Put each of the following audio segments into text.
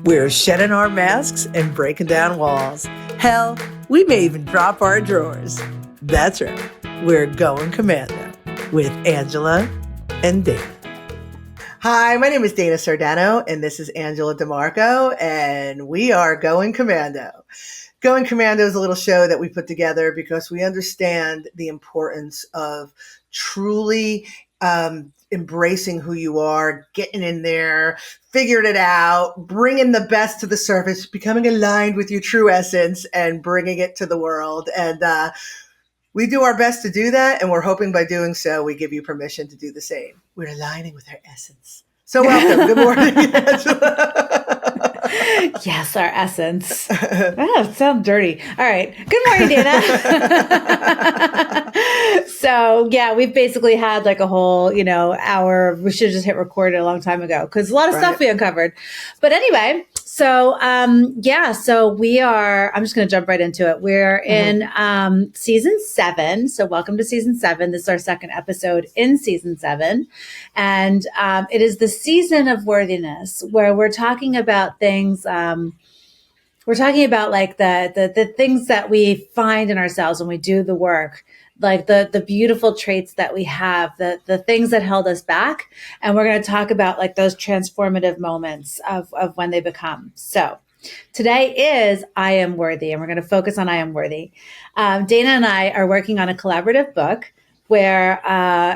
We're shedding our masks and breaking down walls. Hell, we may even drop our drawers. That's right. We're going commando with Angela and Dana. Hi, my name is Dana Sardano, and this is Angela DeMarco, and we are Going Commando. Going Commando is a little show that we put together because we understand the importance of truly embracing who you are, getting in there, figuring it out, bringing the best to the surface, becoming aligned with your true essence and bringing it to the world. And we do our best to do that. And we're hoping by doing so, we give you permission to do the same. We're aligning with our essence. So welcome. Good morning, Angela. Yes, our essence. Oh, it sounds dirty. All right. Good morning, Dana. So yeah, we've basically had like a whole, hour. We should have just hit record a long time ago because a lot of stuff we uncovered. But anyway, so we are, I'm just going to jump right into it. We're in season 7. So welcome to season 7. This is our second episode in season 7. And it is the season of worthiness where we're talking about things. We're talking about like the things that we find in ourselves when we do the work, like the beautiful traits that we have, the things that held us back. And we're going to talk about like those transformative moments of when they become. So today is I Am Worthy, and we're going to focus on I Am Worthy. Dana and I are working on a collaborative book where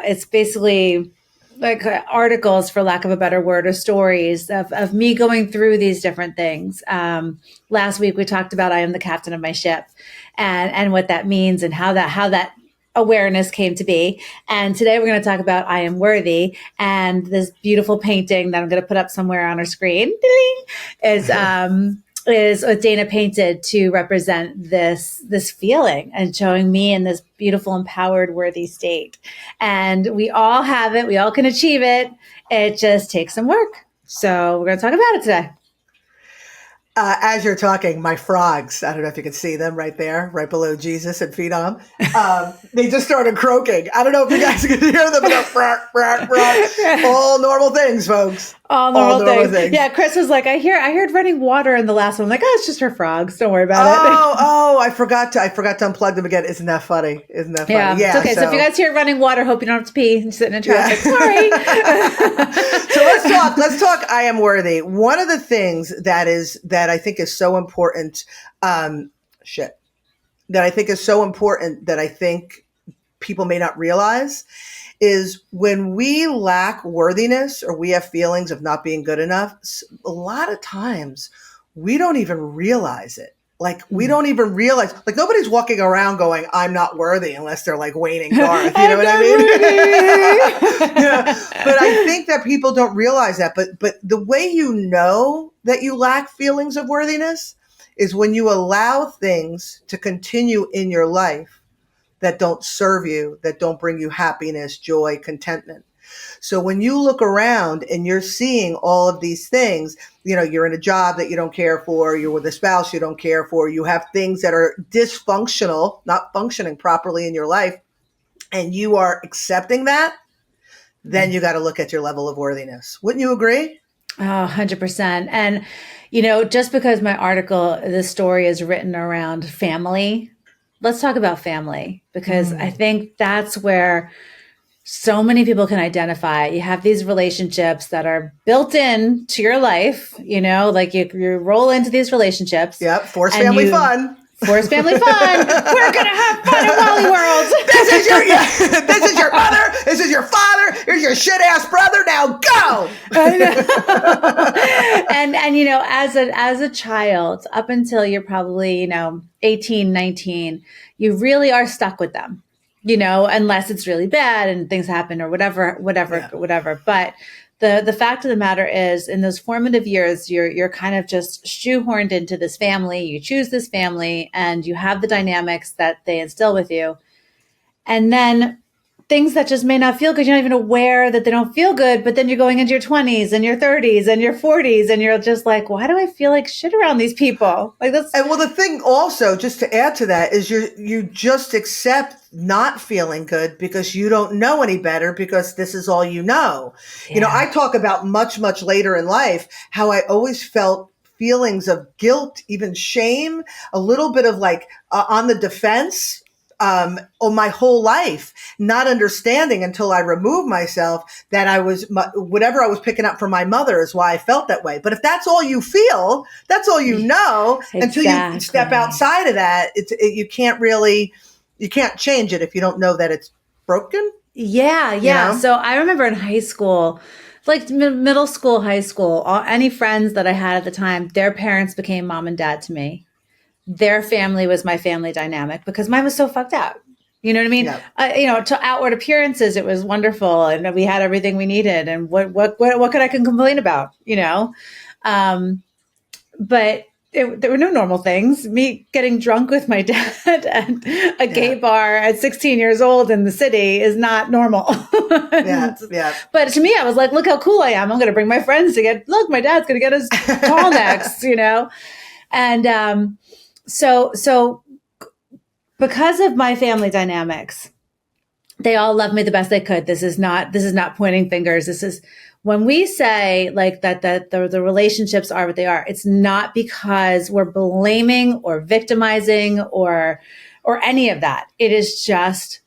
it's basically like articles, for lack of a better word, or stories of me going through these different things. Last week we talked about I am the captain of my ship and what that means and how that awareness came to be. And today we're going to talk about I Am Worthy, and this beautiful painting that I'm going to put up somewhere on our screen is what Dana painted to represent this feeling and showing me in this beautiful, empowered, worthy state. And we all have it. We all can achieve it. It just takes some work. So we're going to talk about it today. As you're talking, my frogs, I don't know if you can see them right there, right below Jesus and Phenom. They just started croaking. I don't know if you guys can hear them. All normal things, folks. All normal things. Yeah, Chris was like, I heard running water in the last one. I'm like, oh, it's just her frogs. Don't worry about it. Oh, I forgot to unplug them again. Isn't that funny? Yeah. It's okay. So if you guys hear running water, hope you don't have to pee and sitting in traffic. Yeah. Sorry. So let's talk I Am Worthy. One of the things that I think is so important, that I think people may not realize is when we lack worthiness or we have feelings of not being good enough, a lot of times we don't even realize it. Like we don't even realize, like nobody's walking around going, I'm not worthy unless they're like waning Garth, you know what I mean? Yeah. But I think that people don't realize that. But the way you know that you lack feelings of worthiness is when you allow things to continue in your life that don't serve you, that don't bring you happiness, joy, contentment. So when you look around and you're seeing all of these things, you're in a job that you don't care for, you're with a spouse you don't care for, you have things that are dysfunctional, not functioning properly in your life, and you are accepting that, then you got to look at your level of worthiness. Wouldn't you agree? Oh, 100%. And, just because my article, this story is written around family, let's talk about family, because I think that's where so many people can identify. You have these relationships that are built in to your life, like you roll into these relationships. Yep. Forced family fun. Forced family fun. We're going to have fun in Wally World. This is your mother. This is your father. Here's your shit ass brother. Now go. and as a child, up until you're probably, 18, 19, you really are stuck with them, unless it's really bad and things happen or whatever. But the fact of the matter is, in those formative years, you're kind of just shoehorned into this family. You choose this family and you have the dynamics that they instill with you. And then things that just may not feel good. You're not even aware that they don't feel good, but then you're going into your 20s and your 30s and your 40s and you're just like, why do I feel like shit around these people? Like that's. And well, the thing also, just to add to that, is you just accept not feeling good because you don't know any better, because this is all you know. Yeah. I talk about much, much later in life, how I always felt feelings of guilt, even shame, a little bit of like on the defense on my whole life, not understanding until I removed myself that whatever I was picking up from my mother is why I felt that way. But if that's all you feel, that's all you know, until you step outside of that, you can't change it if you don't know that it's broken. Yeah. You know? So I remember in high school, like middle school, high school, any friends that I had at the time, their parents became mom and dad to me. Their family was my family dynamic because mine was so fucked up. You know what I mean? Yeah. To outward appearances, it was wonderful, and we had everything we needed. And what could I can complain about? But there were no normal things. Me getting drunk with my dad at a gay bar at 16 years old in the city is not normal. Yeah. But to me, I was like, look how cool I am. I'm going to bring my friends to look, my dad's going to get his tall necks, And so because of my family dynamics, they all loved me the best they could. This is not pointing fingers. This is when we say like that the relationships are what they are. It's not because we're blaming or victimizing or any of that. It is just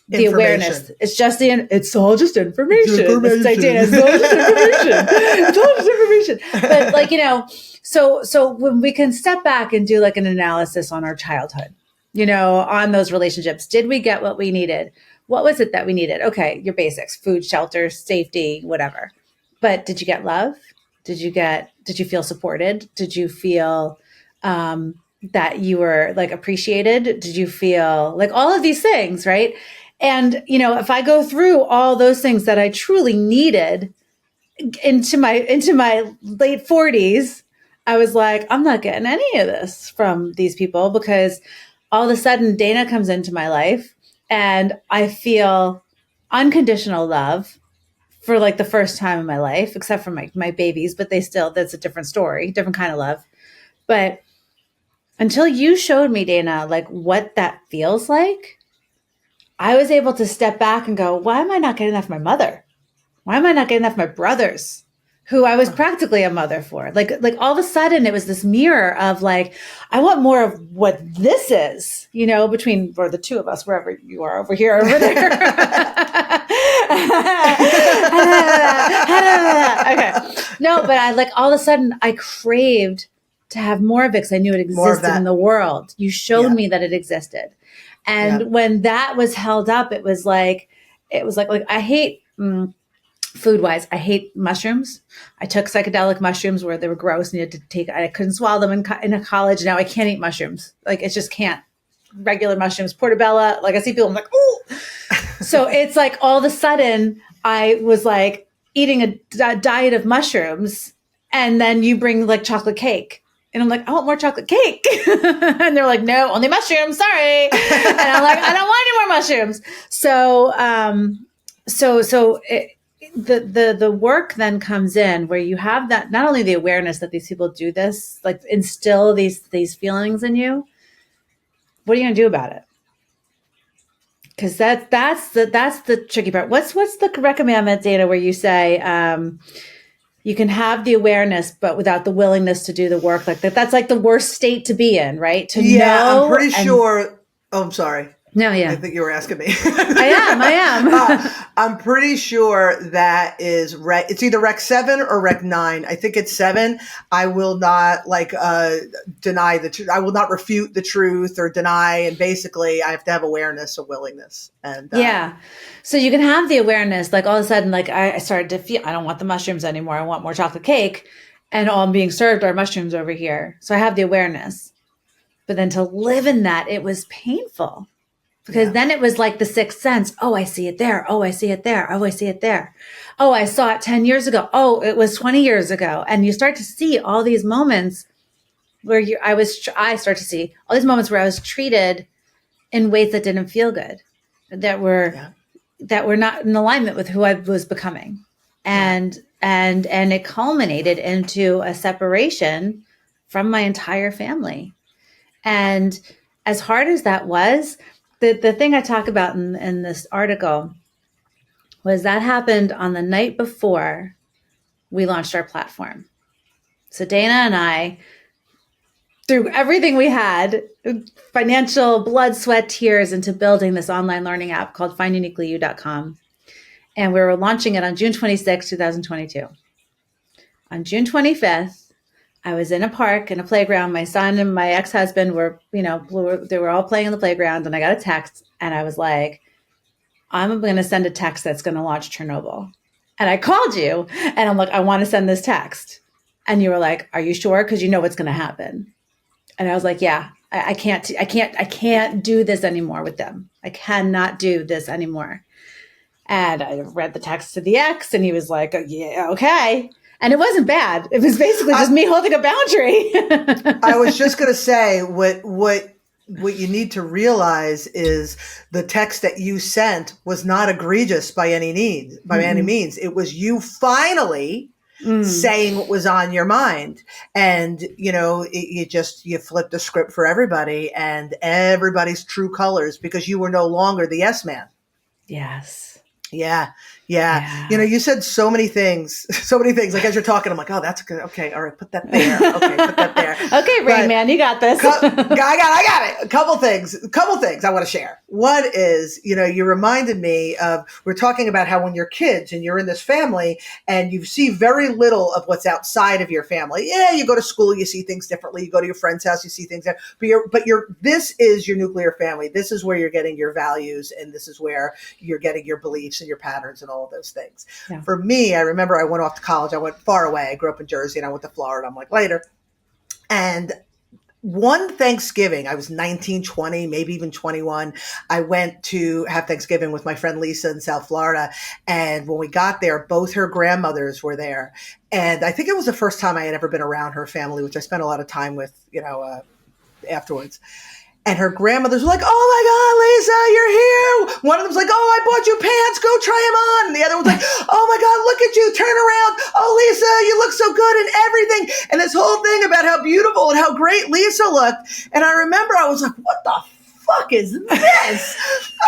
the awareness. It's just it's all just information. It's all just information. It's all just information. But so when we can step back and do like an analysis on our childhood, on those relationships, did we get what we needed? What was it that we needed? Okay, your basics, food, shelter, safety, whatever. But did you get love? Did you feel supported? Did you feel that you were like appreciated? Did you feel like all of these things, right? And, if I go through all those things that I truly needed into my late 40s, I was like, I'm not getting any of this from these people because all of a sudden Dana comes into my life and I feel unconditional love for like the first time in my life, except for my babies, but that's a different story, different kind of love. But until you showed me, Dana, like what that feels like, I was able to step back and go, why am I not getting that from my mother? Why am I not getting that from my brothers, who I was practically a mother for? Like all of a sudden it was this mirror of like, I want more of what this is, between the two of us, wherever you are, over here, over there. Okay. No, but I all of a sudden I craved to have more of it because I knew it existed in the world. You showed me that it existed. And when that was held up, it was like I hate food wise, I hate mushrooms. I took psychedelic mushrooms where they were gross and I couldn't swallow them in college. Now I can't eat mushrooms. Like it just can't. Regular mushrooms, portobello. Like I see people, I'm like, ooh. So it's like all of a sudden I was like eating a diet of mushrooms, and then you bring like chocolate cake. And I'm like, I want more chocolate cake. And they're like, no, only mushrooms. Sorry. And I'm like, I don't want any more mushrooms. So, the work then comes in where you have that, not only the awareness that these people do this, like instill these feelings in you. What are you going to do about it? Because that's the tricky part. What's the recommendment, Dana, where you say, you can have the awareness, but without the willingness to do the work like that. That's like the worst state to be in, right? To know. I'm pretty sure. Oh, I'm sorry. No, yeah. I think you were asking me. I am. I'm pretty sure that is it's either Rec 7 or Rec 9. I think it's 7. I will not deny the truth. I will not refute the truth or deny. And basically I have to have awareness or willingness. And yeah. So you can have the awareness, like all of a sudden, like I started to feel, I don't want the mushrooms anymore. I want more chocolate cake, and all I'm being served are mushrooms over here. So I have the awareness, but then to live in that, it was painful. Because then it was like the sixth sense. Oh, I see it there. Oh, I see it there. Oh, I see it there. Oh, I saw it 10 years ago. Oh, it was 20 years ago. And you start to see all these moments where I start to see all these moments where I was treated in ways that didn't feel good, that were not in alignment with who I was becoming. And it culminated into a separation from my entire family. And as hard as that was, the thing I talk about in this article was that happened on the night before we launched our platform. So Dana and I threw everything we had, financial blood, sweat, tears, into building this online learning app called finduniquelyyou.com. And we were launching it on June 26, 2022. On June 25th, I was in a park, in a playground. My son and my ex-husband were, they were all playing in the playground, and I got a text, and I was like, I'm going to send a text that's going to launch Chernobyl. And I called you, and I'm like, I want to send this text. And you were like, are you sure? Because you know what's going to happen. And I was like, yeah, I can't do this anymore with them. I cannot do this anymore. And I read the text to the ex, and he was like, yeah, okay. And it wasn't bad. It was basically just me holding a boundary. I was just going to say what you need to realize is the text that you sent was not egregious by any means. It was you finally saying what was on your mind. And, you flipped the script for everybody and everybody's true colors, because you were no longer the yes man. Yes. Yeah. You said so many things. Like, as you're talking, I'm like, oh, that's good. Okay. All right. Put that there. Okay. Put that there. Okay, Rain Man, you got this. I got it. A couple things I want to share. One is, you reminded me of, we're talking about how when you're kids and you're in this family and you see very little of what's outside of your family. Yeah. You go to school, you see things differently. You go to your friend's house, you see things but this is your nuclear family. This is where you're getting your values, and this is where you're getting your beliefs and your patterns and all of those things. Yeah. For me, I remember I went off to college. I went far away. I grew up in Jersey and I went to Florida. I'm like, later. And one Thanksgiving, I was 19, 20, maybe even 21. I went to have Thanksgiving with my friend Lisa in South Florida. And when we got there, both her grandmothers were there. And I think it was the first time I had ever been around her family, which I spent a lot of time with, afterwards. And her grandmothers were like, oh my God, Lisa, you're here. One of them's like, oh, I bought you pants. Go try them on. And the other one's like, oh my God, look at you. Turn around. Oh, Lisa, you look so good and everything. And this whole thing about how beautiful and how great Lisa looked. And I remember I was like, what the fuck is this?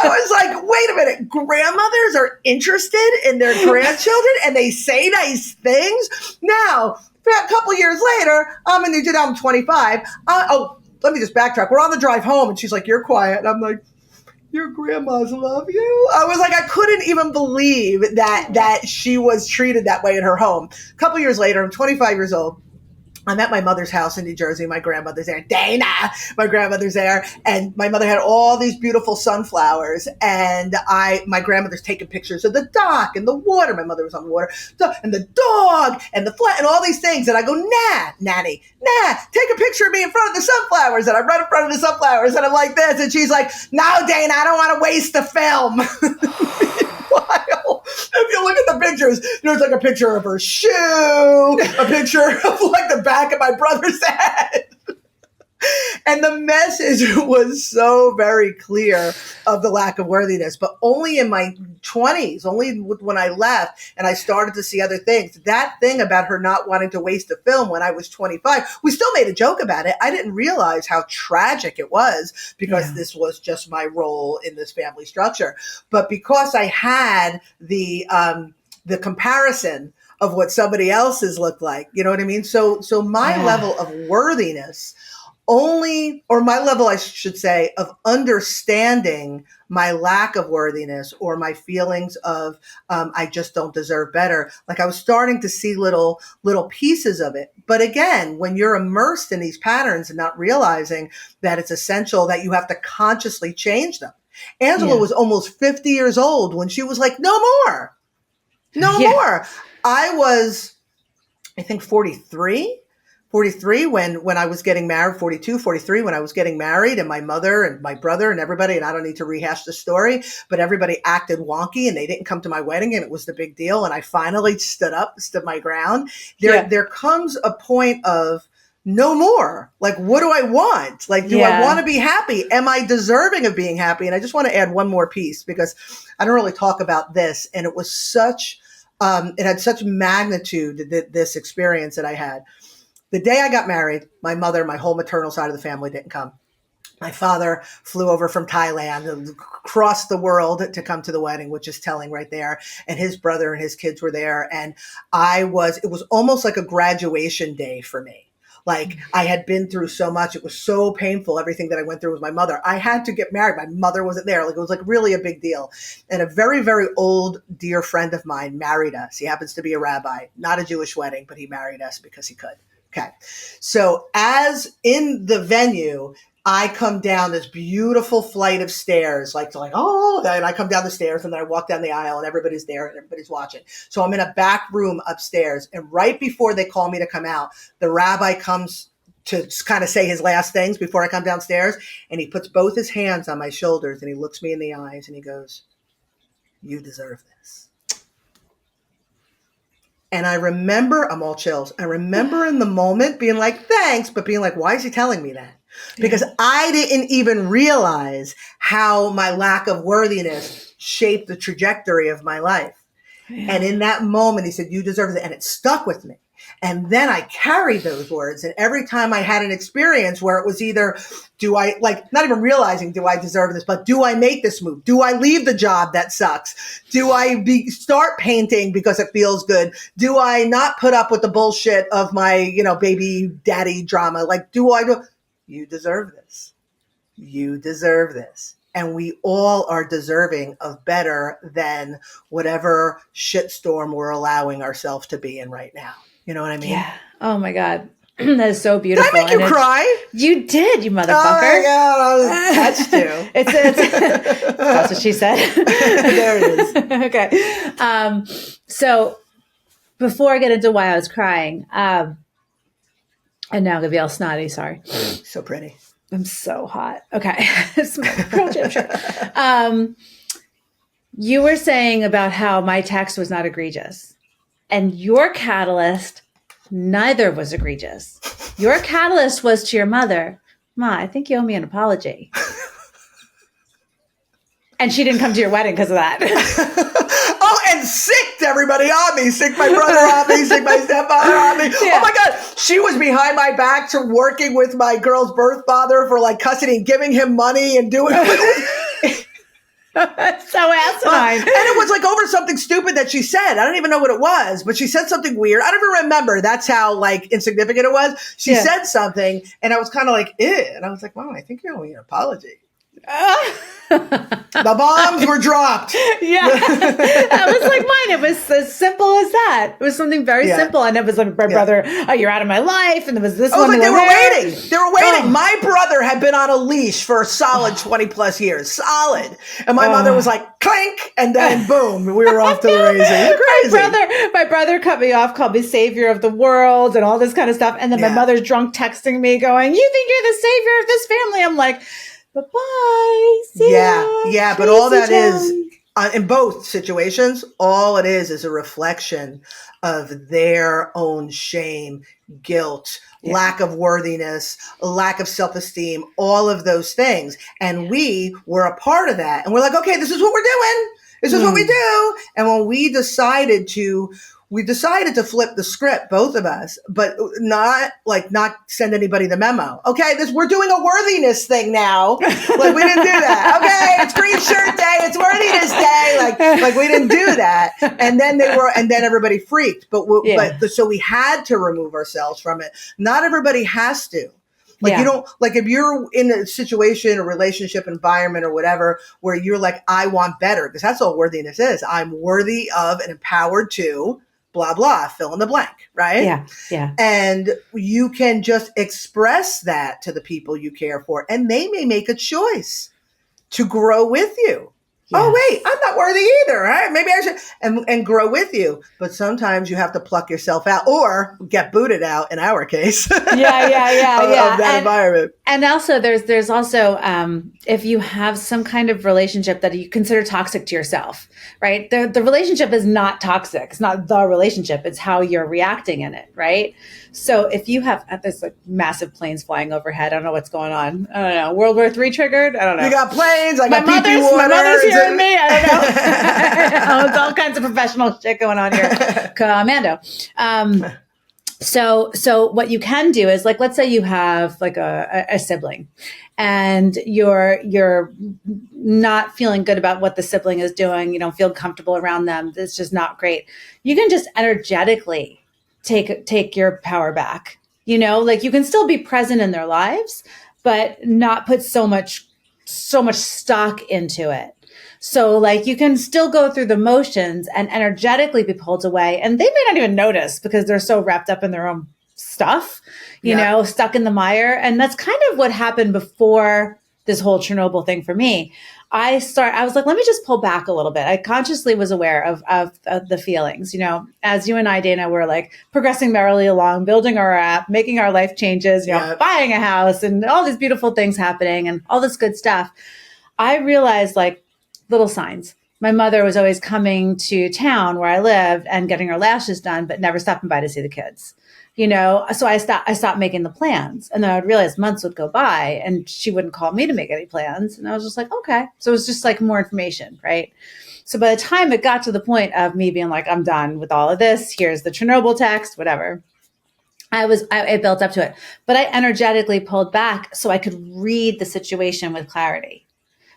I was like, wait a minute. Grandmothers are interested in their grandchildren and they say nice things. Now, a couple years later, I'm 25. Let me just backtrack. We're on the drive home and she's like, you're quiet. And I'm like, your grandmas love you. I was like, I couldn't even believe that she was treated that way in her home. A couple years later, I'm 25 years old. I'm at my mother's house in New Jersey. My grandmother's there. Dana, my grandmother's there. And my mother had all these beautiful sunflowers. And my grandmother's taking pictures of the dock and the water. My mother was on the water. And the dog and the flat and all these things. And I go, Nanny, take a picture of me in front of the sunflowers. And I run in front of the sunflowers and I'm like this. And she's like, no, Dana, I don't want to waste the film. If you look at the pictures, there's like a picture of her shoe, a picture of like the back of my brother's head. And the message was so very clear of the lack of worthiness, but only in my 20s, only when I left and I started to see other things. That thing about her not wanting to waste a film when I was 25, we still made a joke about it. I didn't realize how tragic it was because this was just my role in this family structure. But because I had the comparison of what somebody else's looked like, you know what I mean? So my level of worthiness my level, I should say, of understanding my lack of worthiness or my feelings of, I just don't deserve better. Like I was starting to see little pieces of it. But again, when you're immersed in these patterns and not realizing that it's essential that you have to consciously change them. Angela was almost 50 years old when she was like, no more. I was, I think 43 when I was getting married, 42, 43 when I was getting married, and my mother and my brother and everybody, and I don't need to rehash the story, but everybody acted wonky and they didn't come to my wedding and it was the big deal. And I finally stood my ground. There comes a point of no more. Like, what do I want? Like, do I want to be happy? Am I deserving of being happy? And I just want to add one more piece because I don't really talk about this. And it was it had such magnitude, this experience that I had. The day I got married, my mother, my whole maternal side of the family didn't come. My father flew over from Thailand and across the world to come to the wedding, which is telling right there. And his brother and his kids were there. And it was almost like a graduation day for me. Like I had been through so much. It was so painful. Everything that I went through with my mother. I had to get married. My mother wasn't there. Like it was like really a big deal. And a very, very old, dear friend of mine married us. He happens to be a rabbi, not a Jewish wedding, but he married us because he could. Okay. So as in the venue, I come down this beautiful flight of stairs, oh, and I come down the stairs and then I walk down the aisle and everybody's there and everybody's watching. So I'm in a back room upstairs. And right before they call me to come out, the rabbi comes to kind of say his last things before I come downstairs. And he puts both his hands on my shoulders and he looks me in the eyes and he goes, "You deserve this." And I remember, I'm all chills. I remember in the moment being like, thanks, but being like, why is he telling me that? Because I didn't even realize how my lack of worthiness shaped the trajectory of my life. Yeah. And in that moment, he said, "You deserve it." And it stuck with me. And then I carried those words. And every time I had an experience where it was either, do I, not even realizing, do I deserve this, but do I make this move? Do I leave the job that sucks? Do I start painting because it feels good? Do I not put up with the bullshit of my, baby daddy drama? You deserve this. You deserve this. And we all are deserving of better than whatever shitstorm we're allowing ourselves to be in right now. You know what I mean? Yeah. Oh my God. That is so beautiful. Did I make you cry? You did, you motherfucker. Oh my God, I was touched too. That's what she said. There it is. Okay. So before I get into why I was crying, and now I'm going to be all snotty, sorry. So pretty. I'm so hot. Okay. You were saying about how my text was not egregious. And your catalyst, neither was egregious. Your catalyst was to your mother, "Ma, I think you owe me an apology." And she didn't come to your wedding because of that. Oh, and sicked everybody on me. Sicked my brother on me. Sicked my stepfather on me. Yeah. Oh my God. She was behind my back to working with my girl's birth father for custody and giving him money and doing So asinine. And it was over something stupid that she said. I don't even know what it was, but she said something weird. I don't even remember. That's how insignificant it was. She said something and I was kind of like, ew. And I was like, "Mom, I think you owe me an apology." The bombs were dropped. Yeah. That was like mine. It was as simple as that. It was something very simple. And it was like, my brother, "Oh, you're out of my life." And there was this one. They were waiting. They were waiting. Oh. My brother had been on a leash for a solid 20 plus years. Solid. And my mother was like, clink. And then boom, we were off to the races. Crazy. My brother cut me off, called me savior of the world and all this kind of stuff. And then my mother's drunk texting me going, "You think you're the savior of this family?" I'm like, bye-bye. See ya. Yeah. But all that is, in both situations, all it is a reflection of their own shame, guilt, lack of worthiness, lack of self-esteem, all of those things. And we were a part of that. And we're like, okay, this is what we're doing. This is what we do. And when we decided to flip the script, both of us, but not send anybody the memo. Okay, we're doing a worthiness thing now. We didn't do that. Okay, it's green shirt day. It's worthiness day. We didn't do that. And then everybody freaked. So we had to remove ourselves from it. Not everybody has to. You don't, if you're in a situation, a relationship environment or whatever, where you're like, I want better, because that's all worthiness is. I'm worthy of and empowered to blah, blah, fill in the blank, right? Yeah, yeah. And you can just express that to the people you care for, and they may make a choice to grow with you. Yes. Oh, wait, I'm not worthy either, right? Maybe I should, and grow with you. But sometimes you have to pluck yourself out or get booted out, in our case. Of that environment. And also there's also, if you have some kind of relationship that you consider toxic to yourself, right? The relationship is not toxic. It's not the relationship. It's how you're reacting in it, right? So if you have, there's massive planes flying overhead. I don't know what's going on. I don't know. World War III triggered? I don't know. You got planes. I got pee-pee water. My mother's hearing me. I don't know. It's all kinds of professional shit going on here. Commando. So what you can do is, like, let's say you have like a sibling, and you're not feeling good about what the sibling is doing. You don't feel comfortable around them. It's just not great. You can just energetically take your power back. Like, you can still be present in their lives, but not put so much stock into it. So, like, you can still go through the motions and energetically be pulled away, and they may not even notice because they're so wrapped up in their own stuff, stuck in the mire. And that's kind of what happened before this whole Chernobyl thing for me. I was like, let me just pull back a little bit. I consciously was aware of the feelings, as you and I, Dana, were like progressing merrily along, building our app, making our life changes, buying a house, and all these beautiful things happening and all this good stuff. I realized, like, little signs. My mother was always coming to town where I lived and getting her lashes done, but never stopping by to see the kids. So I stopped making the plans. And then I would realize months would go by and she wouldn't call me to make any plans. And I was just like, okay. So it was just like more information, right? So by the time it got to the point of me being like, I'm done with all of this, here's the Chernobyl text, whatever, I built up to it. But I energetically pulled back so I could read the situation with clarity.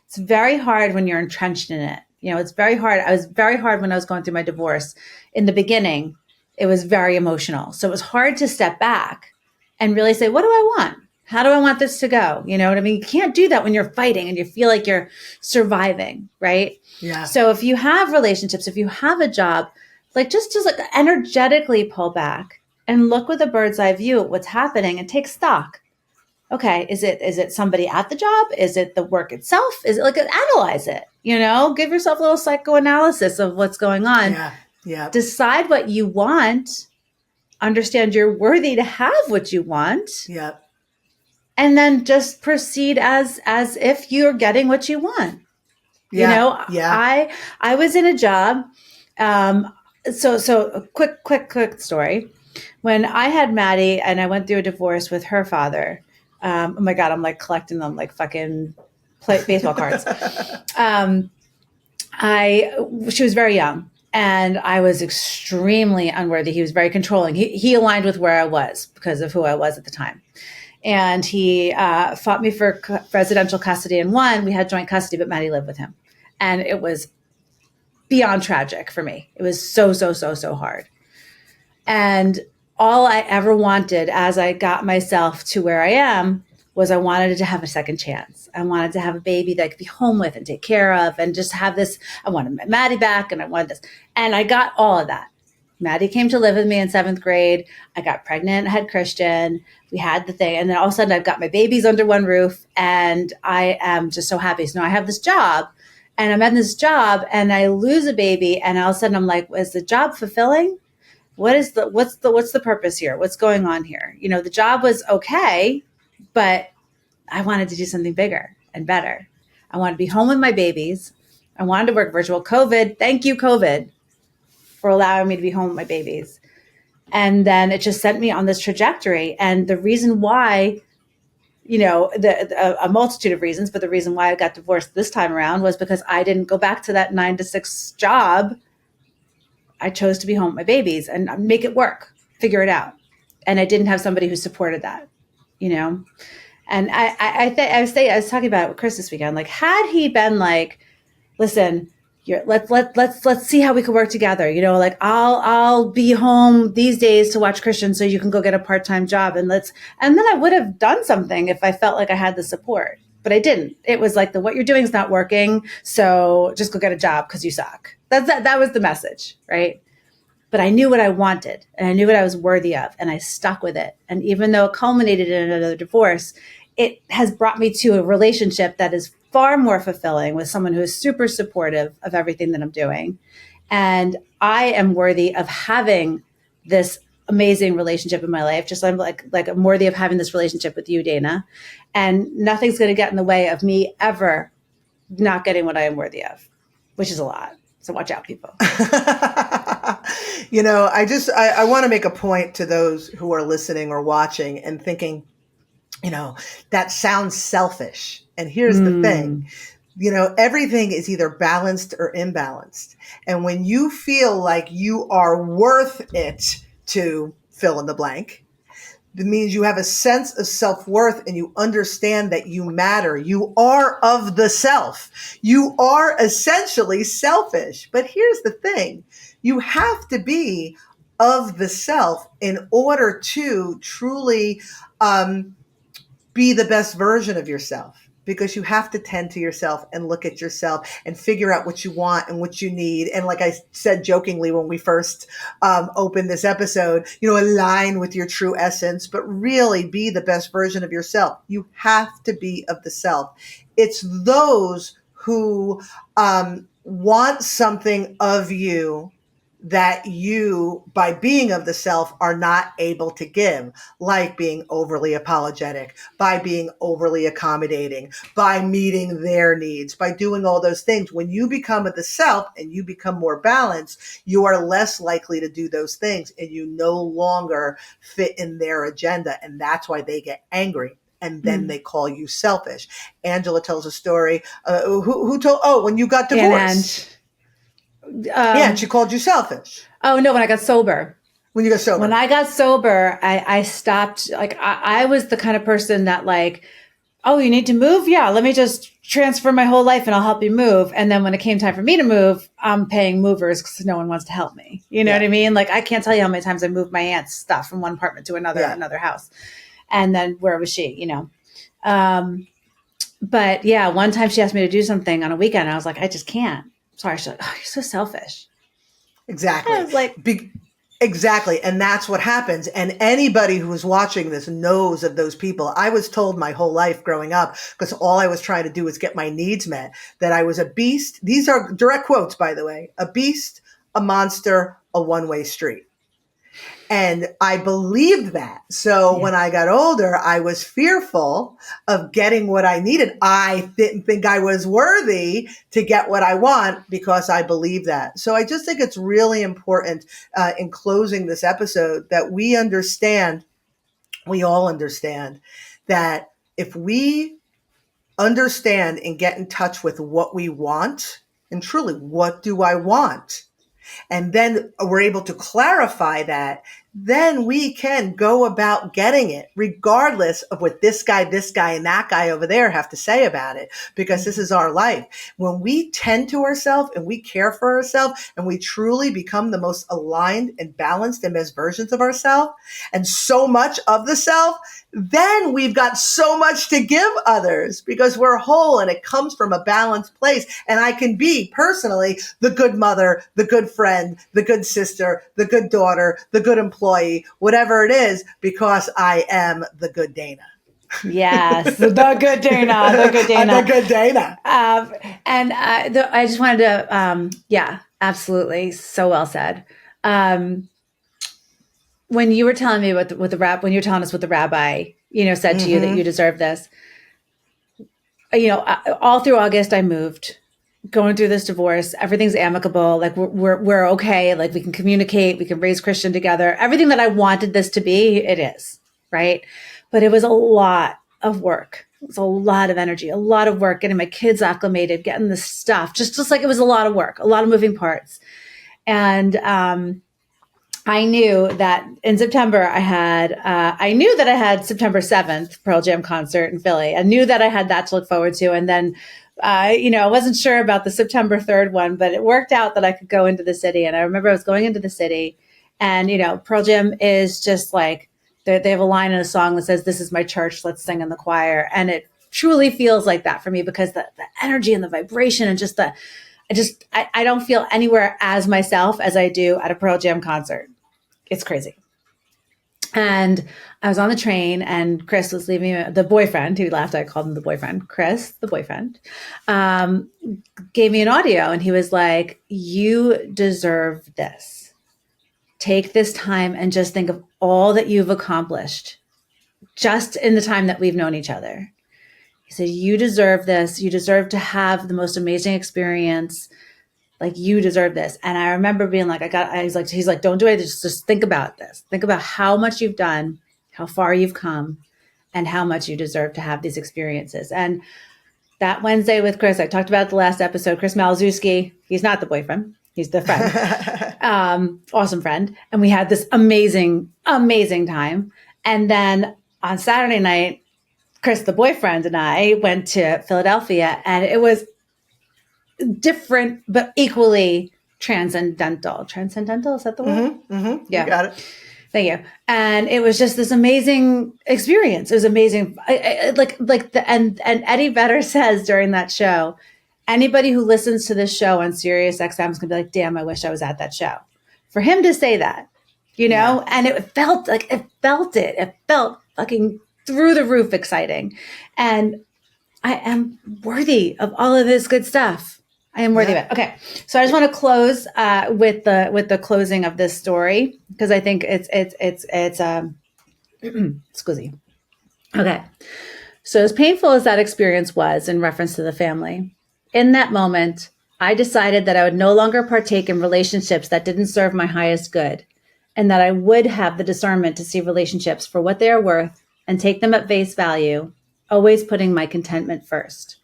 It's very hard when you're entrenched in it. It's very hard. I was very hard when I was going through my divorce. In the beginning, it was very emotional. So it was hard to step back and really say, what do I want? How do I want this to go? You know what I mean? You can't do that when you're fighting and you feel like you're surviving, right? Yeah. So if you have relationships, if you have a job, like, just like energetically pull back and look with a bird's eye view at what's happening and take stock. Okay, is it somebody at the job? Is it the work itself? Is it, like, analyze it, give yourself a little psychoanalysis of what's going on. Yeah. Yeah. Decide what you want, understand you're worthy to have what you want. Yeah. And then just proceed as if you're getting what you want. Yeah. Yeah. I was in a job. So a quick story. When I had Maddie and I went through a divorce with her father, oh my God, I'm like collecting them like fucking baseball cards. She was very young and I was extremely unworthy. He was very controlling. He aligned with where I was because of who I was at the time. And he fought me for residential custody and won. We had joint custody, but Maddie lived with him. And it was beyond tragic for me. It was so hard. And all I ever wanted as I got myself to where I am was I wanted to have a second chance. I wanted to have a baby that I could be home with and take care of and just have this. I wanted Maddie back and I wanted this. And I got all of that. Maddie came to live with me in 7th grade. I got pregnant, I had Christian. We had the thing. And then all of a sudden I've got my babies under one roof and I am just so happy. So now I have this job and I'm in this job and I lose a baby. And all of a sudden I'm like, is the job fulfilling? What's the purpose here? What's going on here? The job was okay, but I wanted to do something bigger and better. I wanted to be home with my babies. I wanted to work virtual. COVID. Thank you, COVID, for allowing me to be home with my babies. And then it just sent me on this trajectory. And the reason why, a multitude of reasons, but the reason why I got divorced this time around was because I didn't go back to that 9 to 6 job. I chose to be home with my babies and make it work, figure it out. And I didn't have somebody who supported that, And I was talking about it with Chris this weekend. Like, had he been like, listen, let's see how we can work together. Like, I'll be home these days to watch Christian so you can go get a part-time job and then I would have done something if I felt like I had the support. But I didn't. It was like what you're doing is not working. So just go get a job because you suck. That was the message, right? But I knew what I wanted and I knew what I was worthy of and I stuck with it. And even though it culminated in another divorce, it has brought me to a relationship that is far more fulfilling with someone who is super supportive of everything that I'm doing. And I am worthy of having this amazing relationship in my life. Just I'm like I'm worthy of having this relationship with you, Dana. And nothing's going to get in the way of me ever not getting what I am worthy of, which is a lot. So watch out, people. I want to make a point to those who are listening or watching and thinking, that sounds selfish. And here's the thing, everything is either balanced or imbalanced. And when you feel like you are worth it to fill in the blank. It means you have a sense of self-worth and you understand that you matter. You are of the self. You are essentially selfish. But here's the thing. You have to be of the self in order to truly be the best version of yourself, because you have to tend to yourself and look at yourself and figure out what you want and what you need. And like I said jokingly when we first opened this episode, align with your true essence, but really be the best version of yourself. You have to be of the self. It's those who want something of you that you, by being of the self, are not able to give, like being overly apologetic, by being overly accommodating, by meeting their needs, by doing all those things. When you become of the self and you become more balanced, you are less likely to do those things and you no longer fit in their agenda. And that's why they get angry. And then they call you selfish. Angela tells a story. Who told? when you got divorced. Yeah, and she called you selfish. Oh, no, when I got sober. When you got sober. When I got sober, I stopped. Like, I was the kind of person that like, oh, you need to move? Yeah, let me just transfer my whole life and I'll help you move. And then when it came time for me to move, I'm paying movers because no one wants to help me. You know what I mean? Like, I can't tell you how many times I moved my aunt's stuff from one apartment to another house. And then where was she, But yeah, one time she asked me to do something on a weekend. And I was like, I just can't. Sorry. She's like, oh, you're so selfish. Exactly. I was like, exactly. And that's what happens. And anybody who is watching this knows of those people. I was told my whole life growing up, because all I was trying to do was get my needs met, that I was a beast. These are direct quotes, by the way, a beast, a monster, a one-way street. And I believed that. So when I got older, I was fearful of getting what I needed. I didn't think I was worthy to get what I want because I believed that. So I just think it's really important in closing this episode that we all understand that if we understand and get in touch with what we want, and truly, what do I want? And then we're able to clarify that, then we can go about getting it, regardless of what this guy, and that guy over there have to say about it, because this is our life. When we tend to ourselves and we care for ourselves and we truly become the most aligned and balanced and best versions of ourselves and so much of the self, then we've got so much to give others because we're whole and it comes from a balanced place. And I can be personally the good mother, the good friend, the good sister, the good daughter, the good employee, whatever it is, because I am the good Dana. Yes, the good Dana, the good Dana. The good Dana. I just wanted to, absolutely. So well said. When you were telling me what when you were telling us what the rabbi, said to you that you deserve this, all through August, I moved, going through this divorce. Everything's amicable. Like we're okay. Like we can communicate, we can raise Christian together. Everything that I wanted this to be, it is, right? But it was a lot of work. It was a lot of energy, a lot of work, getting my kids acclimated, getting the stuff, just like it was a lot of work, a lot of moving parts. And, I knew that in September I knew that I had September 7th Pearl Jam concert in Philly. I knew that I had that to look forward to. And then, I wasn't sure about the September 3rd one, but it worked out that I could go into the city. And I remember I was going into the city and, Pearl Jam is just like, they have a line in a song that says, "This is my church, let's sing in the choir." And it truly feels like that for me because the energy and the vibration and just I don't feel anywhere as myself as I do at a Pearl Jam concert. It's crazy. And I was on the train and Chris was leaving me, the boyfriend who laughed, I called him the boyfriend, Chris, the boyfriend, gave me an audio and he was like, "You deserve this. Take this time and just think of all that you've accomplished just in the time that we've known each other." He said, "You deserve this. You deserve to have the most amazing experience. Like you deserve this." And I remember being like, he's like, "Don't do it. Just think about this. Think about how much you've done, how far you've come, and how much you deserve to have these experiences." And that Wednesday with Chris, I talked about it the last episode, Chris Malazewski, he's not the boyfriend. He's the friend. Awesome friend. And we had this amazing, amazing time. And then on Saturday night, Chris, the boyfriend, and I went to Philadelphia, and it was different, but equally transcendental. Transcendental, is that the word? Yeah. You got it. Thank you. And it was just this amazing experience. It was amazing. And Eddie Vedder says during that show, anybody who listens to this show on Sirius XM is going to be like, damn, I wish I was at that show. For him to say that, and it felt fucking through the roof exciting. And I am worthy of all of this good stuff. I am worthy of it. Okay. So I just want to close with the closing of this story, because I think it's excuse me. Okay. So as painful as that experience was in reference to the family, in that moment, I decided that I would no longer partake in relationships that didn't serve my highest good, and that I would have the discernment to see relationships for what they are worth and take them at face value, always putting my contentment first.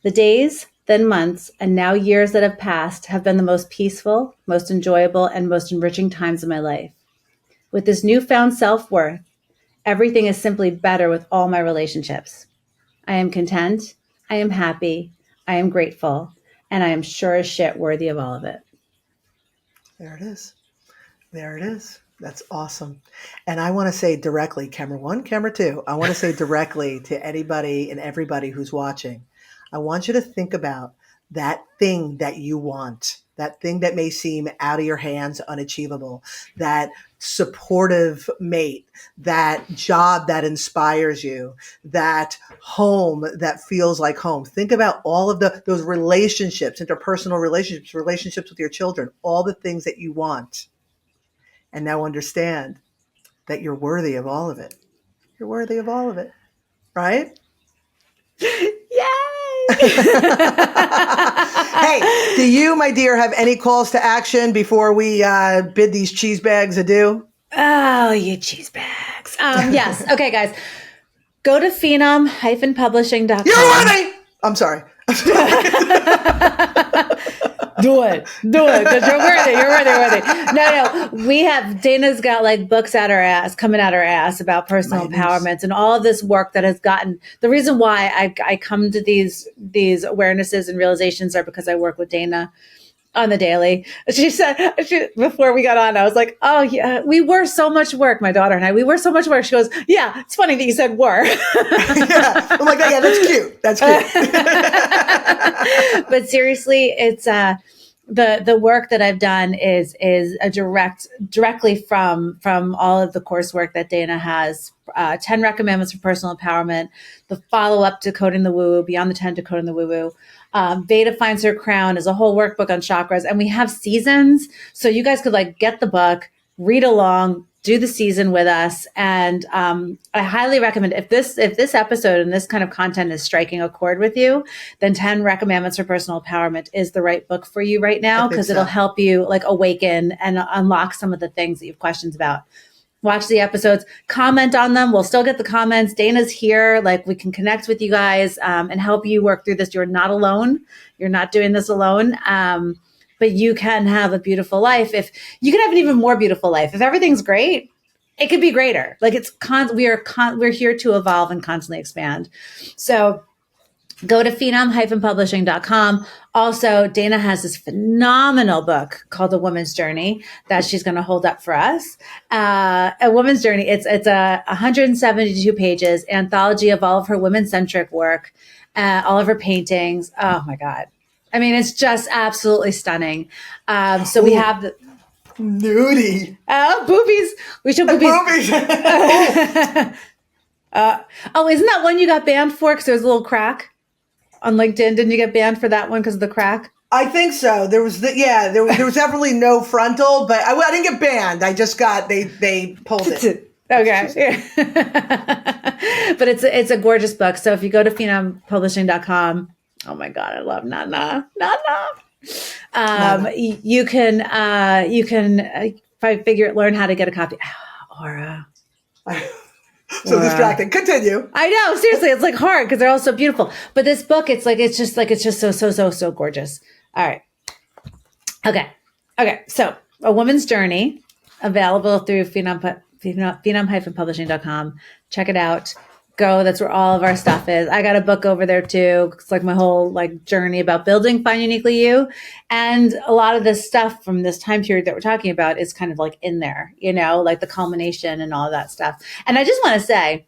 The days, then months, and now years that have passed have been the most peaceful, most enjoyable, and most enriching times of my life. With this newfound self-worth, everything is simply better with all my relationships. I am content, I am happy, I am grateful, and I am sure as shit worthy of all of it. There it is. There it is. That's awesome. And I want to say directly, camera one, camera two, I want to say directly to anybody and everybody who's watching, I want you to think about that thing that you want, that thing that may seem out of your hands, unachievable, that supportive mate, that job that inspires you, that home that feels like home. Think about all of those relationships, interpersonal relationships, relationships with your children, all the things that you want. And now understand that you're worthy of all of it. You're worthy of all of it, right? Yay! Hey, do you, my dear, have any calls to action before we bid these cheese bags adieu? Oh, you cheese bags. Yes. Okay, guys. Go to phenom-publishing.com. You're worthy! I'm sorry. Do it, because you're worthy. No. Dana's got like books coming out her ass about personal empowerment and all of this work that has gotten. The reason why I come to these awarenesses and realizations are because I work with Dana on the daily. She said, before we got on, I was like, oh yeah, we were so much work. My daughter and I, we were so much work. She goes, yeah, it's funny that you said were. Yeah. I'm like, oh, yeah, that's cute. That's cute. But seriously, it's, the work that I've done is a directly from all of the coursework that Dana has, 10 recommendments for personal empowerment, the follow-up to Coding the Woo-Woo, Beyond the 10 to Coding the Woo-Woo. Veda Finds Her Crown is a whole workbook on chakras, and we have seasons. So you guys could like get the book, read along, do the season with us. And I highly recommend if this episode and this kind of content is striking a chord with you, then 10 Recommendments for Personal Empowerment is the right book for you right now, because it'll help you like awaken and unlock some of the things that you have questions about. Watch the episodes, comment on them. We'll still get the comments. Dana's here. Like we can connect with you guys and help you work through this. You're not alone. You're not doing this alone. But you can have a beautiful life. If you can have an even more beautiful life, if everything's great, it could be greater. Like we're here to evolve and constantly expand. So go to phenom-publishing.com. Also, Dana has this phenomenal book called A Woman's Journey that she's going to hold up for us. A Woman's Journey. It's a 172 pages anthology of all of her women-centric work, all of her paintings. Oh my God. I mean, it's just absolutely stunning. So we have the nudie. Oh, boobies. We should boobies. Isn't that one you got banned for because there was a little crack on LinkedIn? Didn't you get banned for that one because of the crack? I think so. There was there was definitely no frontal, but I didn't get banned. I just got they pulled it. Okay. But it's a gorgeous book. So if you go to phenom-publishing.com, oh my God, I love Nana. You can if I learn how to get a copy. Aura. So distracting. Continue. I know. Seriously, it's like hard because they're all so beautiful. But this book, it's just so gorgeous. All right. Okay. Okay. So A Woman's Journey, available through phenom-publishing.com. Check it out. Go. That's where all of our stuff is. I got a book over there too. It's like my whole like journey about building Find Uniquely You. And a lot of this stuff from this time period that we're talking about is kind of like in there, like the culmination and all of that stuff. And I just want to say,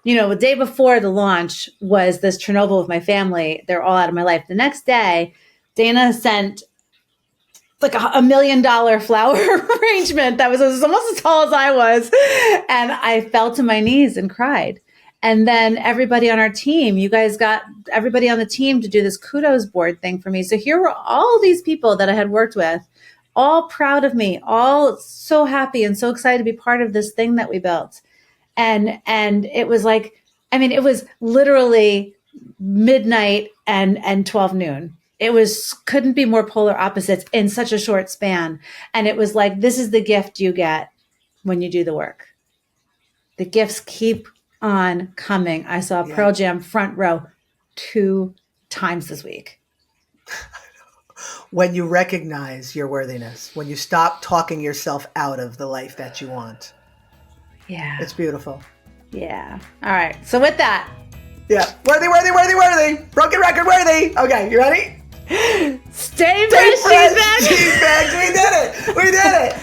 the day before the launch was this Chernobyl with my family. They're all out of my life. The next day, Dana sent like $1 million flower arrangement that was almost as tall as I was. And I fell to my knees and cried. And then everybody on our team, you guys got everybody on the team to do this kudos board thing for me. So here were all these people that I had worked with, all proud of me, all so happy and so excited to be part of this thing that we built. And it was like, it was literally midnight and 12 noon. It couldn't be more polar opposites in such a short span. And it was like, this is the gift you get when you do the work. The gifts keep on coming. I saw Pearl Jam front row 2 times this week. When you recognize your worthiness, when you stop talking yourself out of the life that you want. Yeah. It's beautiful. Yeah. All right. So with that. Yeah. Worthy. Broken record worthy. Okay. You ready? Stay fresh, cheese bags. We did it.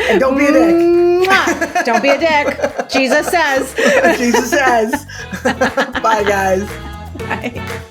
And don't be a dick. Don't be a dick. Jesus says. Bye, guys. Bye.